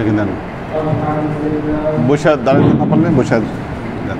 নাকি দেন বসে দাঁড়াতে না পারলে বসে দেন।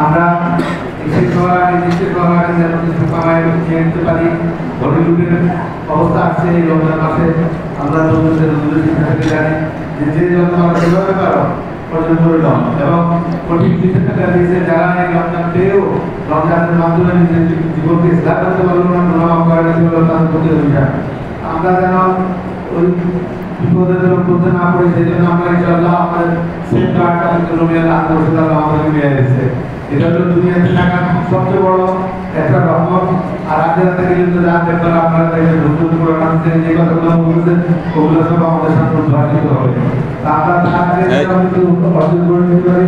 আমরা নিতে পারি হলিউডের অবস্থা আছে এই রমজান মাসে। আমরা জানি যে আমরা সেভাবে পারো অর্জন করলাম এবং কঠিন বিশেষজ্ঞরা দিয়েছে যারা এই রমজান পেয়েও রমজানের মাধ্যমে নিজের জীবনকে ইসলাম করতে পারলো না, গুনাহ করে তাদের প্রতি অভিযান। আমরা যেন ওই বিপদের জন্য করতে না পারি, সেই জন্য আমরা ইনশাআল্লাহ আমাদের সেফ কার্ডটা রমজানের আত্মবিশ্বাস আমাদের নিয়ে এসেছে। এটা হলো দুনিয়াতে থাকা সবচেয়ে বড় একটা রহমত। আর আখেরাতে গেলে তো যা দেখবেন আপনারা দেখবেন নতুন করে আসছে যে কথাগুলো বলছেন ওগুলো সব আমাদের সামনে উদ্ভাসিত হবে। আমরা তাকে কিন্তু অর্জন করে নিতে পারি।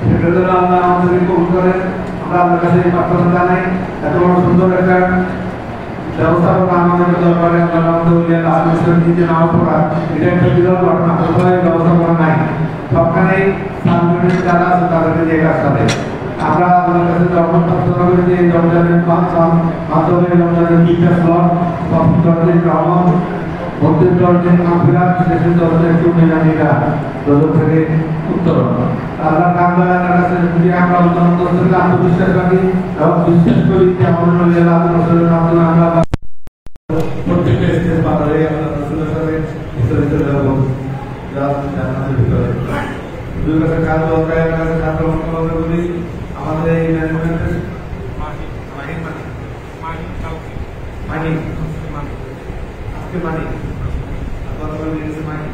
সেটা হলো আল্লাহ আমাদেরকে কবুল করেন। আমরা আল্লাহর কাছে প্রার্থনা জানাই এত বড় সুন্দর একটা ব্যবস্থাপনা আমাদের দরবারে নিজে নাও পড়া এটা একটা বিরল ঘটনা। কোথায় ব্যবস্থাপনা নাই, সবখানেই সাংগঠনিক যারা আছে তাদেরকে দিয়ে কাজ করে। আমরা আল্লাহর কাছে প্রার্থনা করি যে রমজানের মাধ্যমে রমজানের তিনটা স্লট দরজের রহমত, মধ্যের দরজের মাগফিরাত, শেষের দরজের একটু মেলানিরা দরজা থেকে উত্তরণ। আল্লাহ তাআলার কাছে যদি আমরা অন্তরে আত্মবিশ্বাস রাখি এবং বিশ্বাস করি যে আমাদের নবী আল্লাহ রাসূলের মাধ্যমে আমরা প্রত্যেকটা স্টেজ পারে আল্লাহ রাসূলের সাথে বিস্তারিত দেব জান্নাতের ভিতরে। দুই কাছে কাজ দরকার, একটা কাছে কাজ করতে বলি আমাদের এই ম্যানেজমেন্টের মানি আজকে মানি আপনারা নিয়েছে মানি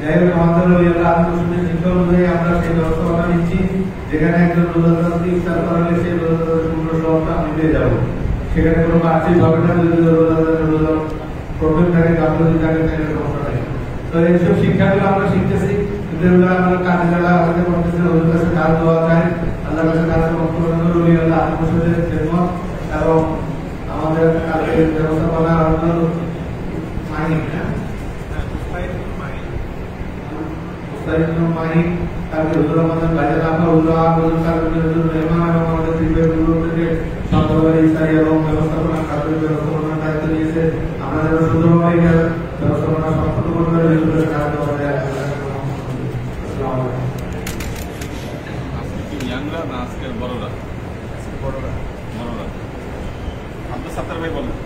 যাই হোক আমাদের আত্মশুদ্ধি শিক্ষা অনুযায়ী আমরা সেই ব্যবস্থাপনা নিচ্ছি। যেখানে একজন রোজাদার ইফতার করালে সেই রোজাদারের পূর্ণ সবটা আমি দিয়ে যাবো। সেখানে কোনো বার্ষিক হবে না, যদি রোজাদারের রোজার প্রবলেম থাকে গাফলতি থাকে তাহলে সমস্যা নেই। তো এইসব শিক্ষাগুলো আমরা শিখতেছি, কিন্তু এগুলো আমরা কাজে যারা আমাদের করতেছে ওদের কাছে কাজ দেওয়া যায়। আল্লাহর কাছে কাজ বক্তব্য রবি আল্লাহ আত্মশুদ্ধের খেদমত এবং আমাদের কাজের ব্যবস্থাপনা মাইনি মাইনি তারপরে হুজুর আমাদের বাইরে রাখা হুজুর মেহমান এবং আমাদের ত্রিপুরা থেকে সন্ধ্যাবাড়ি ইসাই এবং ব্যবস্থাপনা কাজের ব্যবস্থাপনার দায়িত্ব নিয়েছে। আমরা যেন সুন্দরভাবে ব্যবস্থাপনা সম্পন্ন করতে পারি কাজ দেওয়া যায়। ইয়াংরা না আজকের বড়রা? বড়রা বড়রা আপনার সাত্তার ভাই বলেন।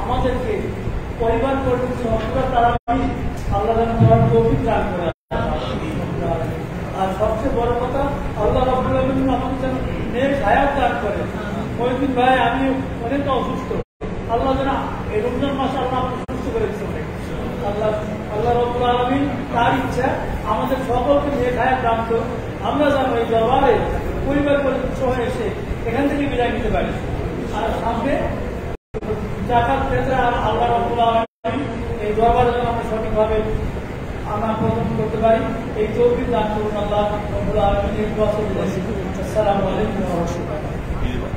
আমাদেরকে পরিবার কর্তৃক আল্লাহ দান করে। আর সবচেয়ে বড় কথা আল্লাহ রাব্বুল আলামিন আমাদের নেক হায়াত দান করে। কয়েকদিন ভাই আমি অনেক অসুস্থ, আল্লাহ যেন এই রমজান মাসে আল্লাহ সুস্থ করেছে অনেক। আল্লাহ রাব্বুল আলামিন তার ইচ্ছা আমাদের সকলকে নেক হায়াত দান করে আমরা যেন এই দরবারে পরিবার কর্তৃক হয়ে এসে এখান থেকে বিদায় নিতে পারি। আর সামনে জাকাত ক্ষেত্রে আল্লাহ রাব্বুল আলামিন এই দরবারে যেন আমরা সঠিকভাবে আমরা প্রদান করতে পারি, এই তৌফিক দান করুন আল্লাহ রাব্বুল আলামিন। আসসালামু আলাইকুম ওয়া রাহমাতুল্লাহ।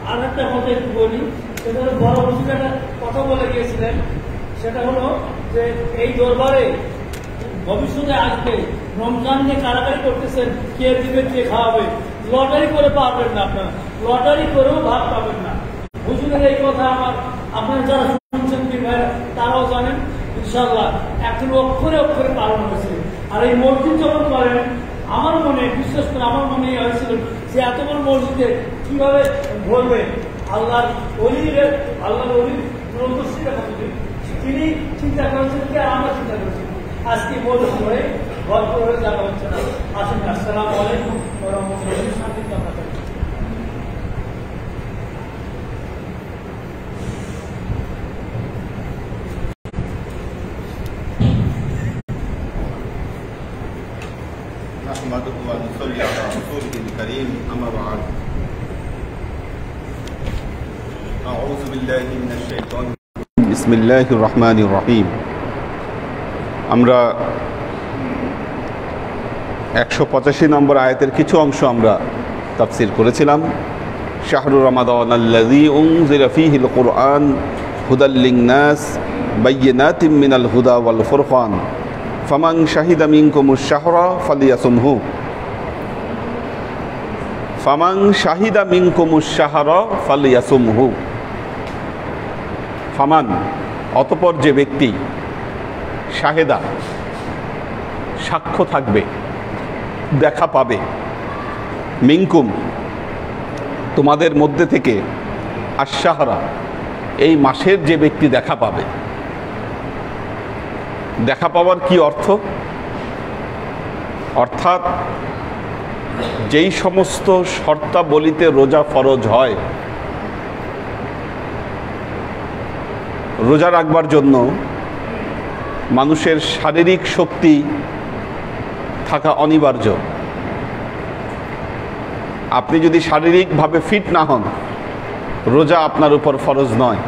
আর একটা কথা একটু বলি, সেটা হলো বড় হুজুর একটা কথা বলে গিয়েছিলেন, সেটা হলো যে এই দরবারে ভবিষ্যতে আসবে রমজান নিয়ে কারাকারি করতেছেন, কে দিবে কে খাওয়াবে, লটারি করে পাবেন না, আপনারা লটারি করেও ভাগ পাবেন না। হুজুরের এই কথা আপনারা যারা শুনছেন কি ভাইরা তারাও জানেন, ইনশাআল্লাহ এখন অক্ষরে অক্ষরে পালন হয়েছে। আর এই মসজিদ যখন করেন আমার মনে বিশেষ করে আমার মনে হয়েছিল যে এত বড় মসজিদে কিভাবে বলবে আল্লাহর অলির অলির তিনি চিন্তা করেছেন কি আমরা চিন্তা করছি আজকে মজুদ হয়ে ভরপুর হয়ে যাওয়া হচ্ছে না। আসুন, আসসালামু আলাইকুম ওয়া রাহমাতুল্লাহি ওয়া বারাকাতুহু। نحمده ونصلي على رسوله الكريم أما بعد أعوذ بالله من الشيطان بسم الله الرحمن الرحيم আমরা 185 নম্বর আয়াতের কিছু অংশ আমরা তাফসীর করেছিলাম। শাহরু রমাদানাল্লাযী উনজিলা ফীহিল কুরআন হুদাল লিন-নাস বায়্যিনাতিম মিনাল হুদা ওয়াল ফুরকান ফামান শাহিদা মিনকুমুশ শাহরা ফালিয়াসুমহু ফামান শাহিদা মিনকুমুশ শাহরা ফালিয়াসুমহু। ফামান অতঃপর যে ব্যক্তি শাহেদা সাক্ষ্য থাকবে, দেখা পাবে, মিনকুম তোমাদের মধ্যে থেকে, আশ-শাহরা এই মাসের যে ব্যক্তি দেখা পাবে। দেখা পাওয়ার কি অর্থ? অর্থাৎ যেই সমস্ত শর্তাবলীতে রোজা ফরজ হয়, রোজা রাখবার জন্য মানুষের শারীরিক শক্তি থাকা অনিবার্য। আপনি যদি শারীরিকভাবে ফিট না হন, রোজা আপনার উপর ফরজ নয়,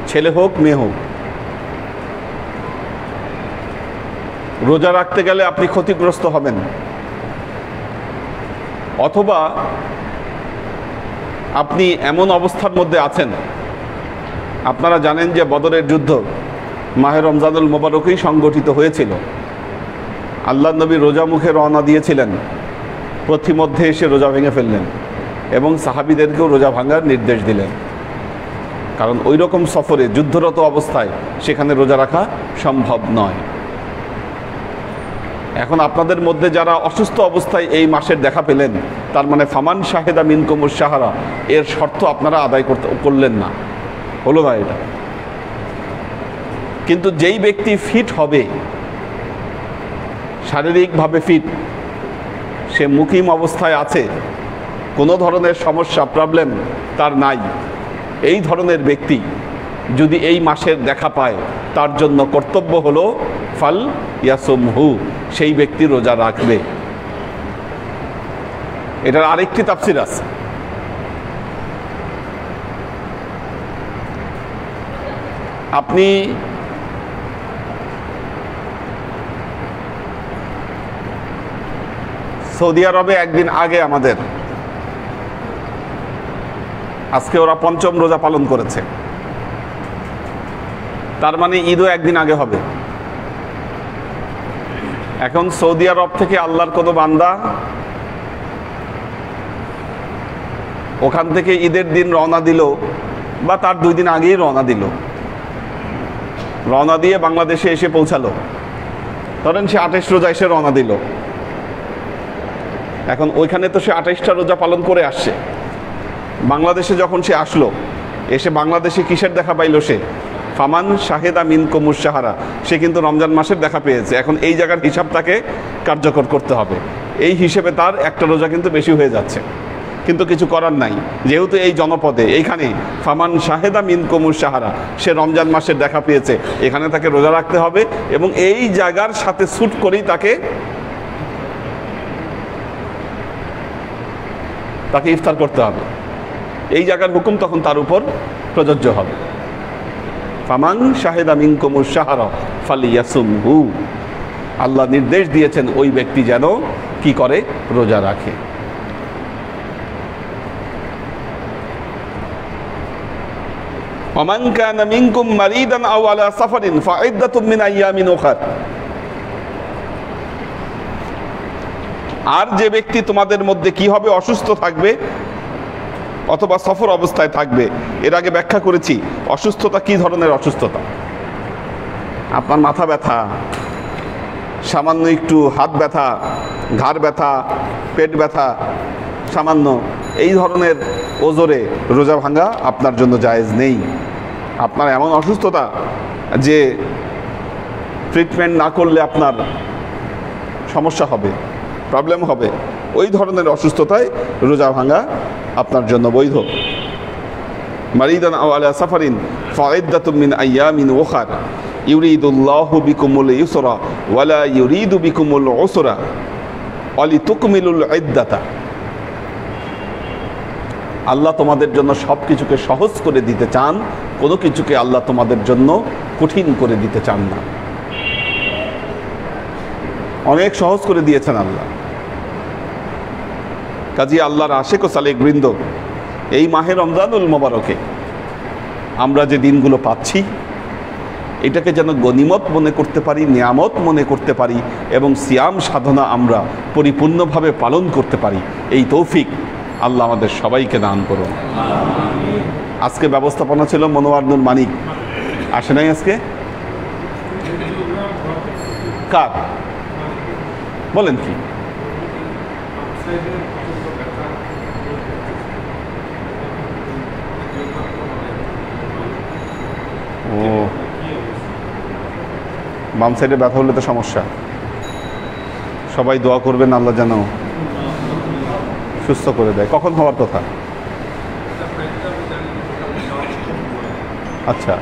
ছেলে হোক মেয়ে হোক। রোজা রাখতে গেলে আপনি ক্ষতিগ্রস্ত হবেন, অথবা আপনি এমন অবস্থার মধ্যে আছেন। আপনারা জানেন যে বদরের যুদ্ধ মাহে রমজানুল মোবারকেই সংগঠিত হয়েছিল। আল্লাহ নবী রোজা মুখে রওনা দিয়েছিলেন, প্রতিমধ্যে এসে রোজা ভেঙে ফেললেন এবং সাহাবীদেরকেও রোজা ভাঙার নির্দেশ দিলেন। কারণ ওই রকম সফরে যুদ্ধরত অবস্থায় সেখানে রোজা রাখা সম্ভব নয়। এখন আপনাদের মধ্যে যারা অসুস্থ অবস্থায় এই মাসের দেখা পেলেন, তার মানে ফামান শাহেদা মিনকুমুশ শাহরা এর শর্ত আপনারা আদায় করলেন না, হলো না এটা। কিন্তু যেই ব্যক্তি ফিট হবে, শারীরিকভাবে ফিট, সে মুকিম অবস্থায় আছে, কোনো ধরনের সমস্যা প্রবলেম তার নাই, এই ধরনের ব্যক্তি যদি এই মাসের দেখা পায়, তার জন্য কর্তব্য হলো ফাল ইয়াসুমহু, সেই ব্যক্তি রোজা রাখবে। এটার আরেকটি তাফসীর আছে। আপনি সৌদি আরবে একদিন আগে আমাদের, আজকে ওরা পঞ্চম রোজা পালন করেছে, তার মানে ঈদও একদিন আগে হবে। এখন সৌদি আরব থেকে আল্লাহর কোনো বান্দা ওখান থেকে ঈদের দিন রওনা দিল, বা তার 2 দিন আগেই রওনা দিল, রওনা দিয়ে বাংলাদেশে এসে পৌঁছালো। ধরেন সে 28 রোজা এসে রওনা দিল। এখন ওইখানে তো সে 28টা রোজা পালন করে আসছে। বাংলাদেশে যখন সে আসলো, এসে বাংলাদেশে কিসের দেখা পাইল? সে ফামান শাহেদা মিনকুমুশ শাহরা, সে কিন্তু রমজান মাসের দেখা পেয়েছে। এখন এই জায়গার হিসাব তাকে কার্যকর করতে হবে। এই হিসেবে তার একটা রোজা কিন্তু বেশি হয়ে যাচ্ছে, কিন্তু কিছু করার নাই। যেহেতু এই জনপদে এইখানে ফামান শাহেদা মিনকুমুশ শাহরা, সে রমজান মাসের দেখা পেয়েছে, এখানে তাকে রোজা রাখতে হবে এবং এই জায়গার সাথে স্যুট করেই তাকে ইফতার করতে হবে। এই জায়গার হুকুম তখন তার উপর প্রযোজ্য হবে। ফামান শাহেদা মিনকুমুশ শাহরা ফালিয়াসুমহু, আল্লাহ নির্দেশ দিয়েছেন ওই ব্যক্তি যেন কি করে? রোজা রাখে। ওয়ামান কানা মিনকুম মারিদান আও আলা সাফারিন ফাইদ্দাতুম মিন আইয়ামিন উখার, আর যে ব্যক্তি তোমাদের মধ্যে কি হবে? অসুস্থ থাকবে অথবা সফর অবস্থায় থাকবে। এর আগে ব্যাখ্যা করেছি অসুস্থতা কি ধরনের অসুস্থতা। আপনার মাথা ব্যথা, সামান্য একটু হাত ব্যথা, ঘাড় ব্যথা, পেট ব্যথা সামান্য, এই ধরনের ওজরে রোজা ভাঙা আপনার জন্য জায়েজ নেই। আপনার এমন অসুস্থতা যে ট্রিটমেন্ট না করলে আপনার সমস্যা হবে, প্রবলেম হবে, ওই ধরনের অসুস্থতায় রোজা ভাঙা আপনার জন্য বৈধ। মারিদান আও আলা সাফারিন ফাইদ্দাতুম মিন আইয়ামিন উখার ইউরিদুল্লাহু বিকুমুল ইউসরা ওয়ালা ইউরিদু বিকুমুল উসরা ওয়ালিতুকমিলুল ইদ্দাতা। আল্লাহ তোমাদের জন্য সব কিছুকে সহজ করে দিতে চান, কোনো কিছুকে আল্লাহ তোমাদের জন্য কঠিন করে দিতে চান না। অনেক সহজ করে দিয়েছেন আল্লাহ। কাজী আল্লাহর আশিক ও সালেক বৃন্দ, এই মাহে রমজানুল মোবারকে আমরা যে দিনগুলো পাচ্ছি এটাকে যেন গনিমত মনে করতে পারি, নিয়ামত মনে করতে পারি এবং সিয়াম সাধনা আমরা পরিপূর্ণভাবে পালন করতে পারি, এই তৌফিক আল্লাহ আমাদের সবাইকে দান করুন। আজকে ব্যবস্থাপনা ছিল মনোয়ার নূর মানিক, আসে নাই আজকে? কার বলেন কি? ও, বাম সাইডে ব্যথা হলে তো সমস্যা। সবাই দোয়া করবেন আল্লাহ যেন সুস্থ করে দেয়। কখন হওয়ার কথা? আচ্ছা,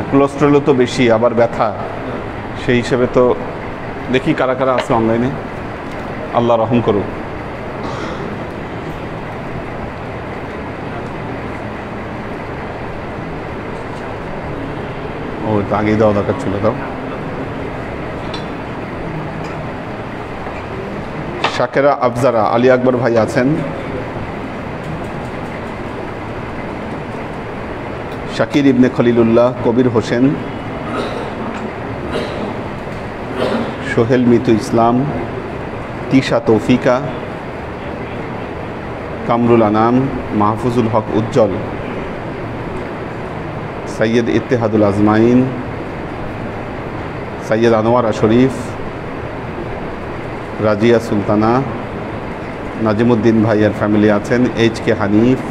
কোলেস্ট্রলও তো বেশি, আবার ব্যথা, সেই হিসেবে তো দেখি কারা কারা আছে অনলাইনে। আল্লাহ রহম করুক। ও, তো আগেই দেওয়া দরকার ছিল। দাও। শাকেরা আফজারা, আলী আকবর ভাই আছেন, শাকির ইবনে খলিলুল্লাহ, কবির হোসেন, সোহেল মিতু ইসলাম, তিশা তৌফিকা, কামরুল আনাম, মাহফুজুল হক উজ্জ্বল, সৈয়দ ইত্তেহাদুল আজমাইন, সৈয়দ আনোয়ারা শরীফ, রাজিয়া সুলতানা, নাজিমুদ্দিন ভাইয়ের ফ্যামিলি আছেন, এইচ কে হানিফ,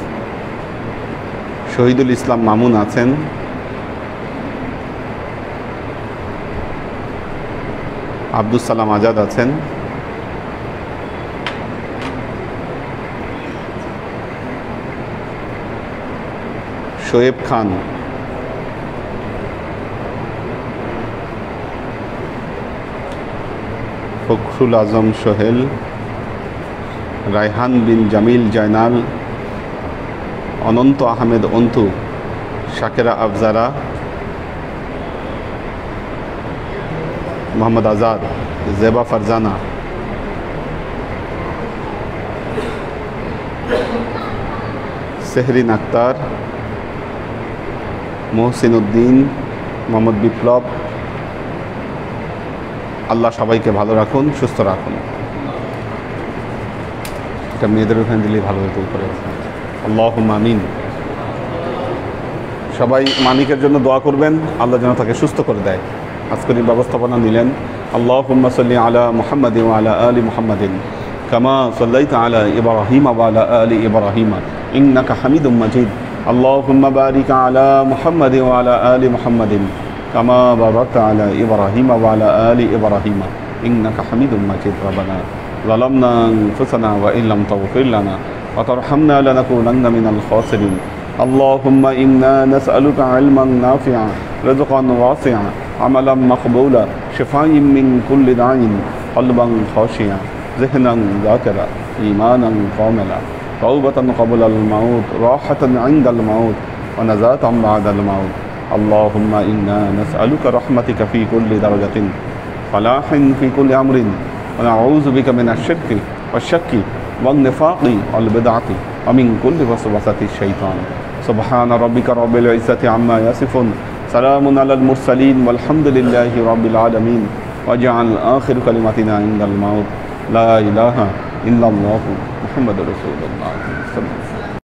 শহীদুল ইসলাম মামুন আছেন, আব্দুল সালাম আজাদ আছেন, শোয়েব খান, ফখরুল আজম সোহেল, রায়হান বিন জামিল জায়নাল, অনন্ত আহমেদ অন্তু, শাকেরা আফজারা, মোহাম্মদ আজাদ, জেবা ফারজানা, সেহরিন আক্তার, মোহসিন উদ্দিন, মোহাম্মদ বিপ্লব। আল্লাহ সবাইকে ভালো রাখুন, সুস্থ রাখুন। এটা মেয়েদের ওখানে দিলেই ভালো হতো উপরে। আল্লাহুম্মা আমিন। সবাই মানিকের জন্য দোয়া করবেন, আল্লাহ যেন তাকে সুস্থ করে দেয়। আজকের ব্যবস্থাপনা নিলেন আল্লাহুম্মা সাল্লি আলা মুহাম্মাদিন ওয়া আলা আলি মুহাম্মাদিন কামা সাল্লাইতা আলা ইব্রাহিম ওয়া আলা আলি ইব্রাহিম ইন্নাকা হামিদুম মাজিদ। আল্লাহুম্মা বারিক আলা মুহাম্মাদিন ওয়া আলা আলি মুহাম্মাদিন কামা বারাকতা আলা ইব্রাহিম ওয়া আলা আলি ইব্রাহিম ইন্নাকা হামিদুম মাজিদ। রব্বানা যালামনা আনফুসানা ওয়া ইন লাম তাগফির লানা ওয়া তারহামনা লানাকুনান্না মিনাল খাসিরিন। اللهم إنا نسألك علما نافعا رزقا واسعا عملا مقبولا شفاء من كل داء قلبا خاشعا ذهنا ذاكرا إيمانا كاملا توبة قبل الموت راحة عند الموت ونجاة بعد الموت. اللهم إنا نسألك رحمتك في كل درجة فلاح في كل أمر ونعوذ بك من الشرك والشك والنفاق والبدعة ومن كل وسوسة الشيطان. سبحان ربك رب العزة عما يصفون سلام على المرسلين والحمد لله رب العالمين. واجعل آخر كلمتنا عند الموت لا إله إلا الله محمد رسول الله.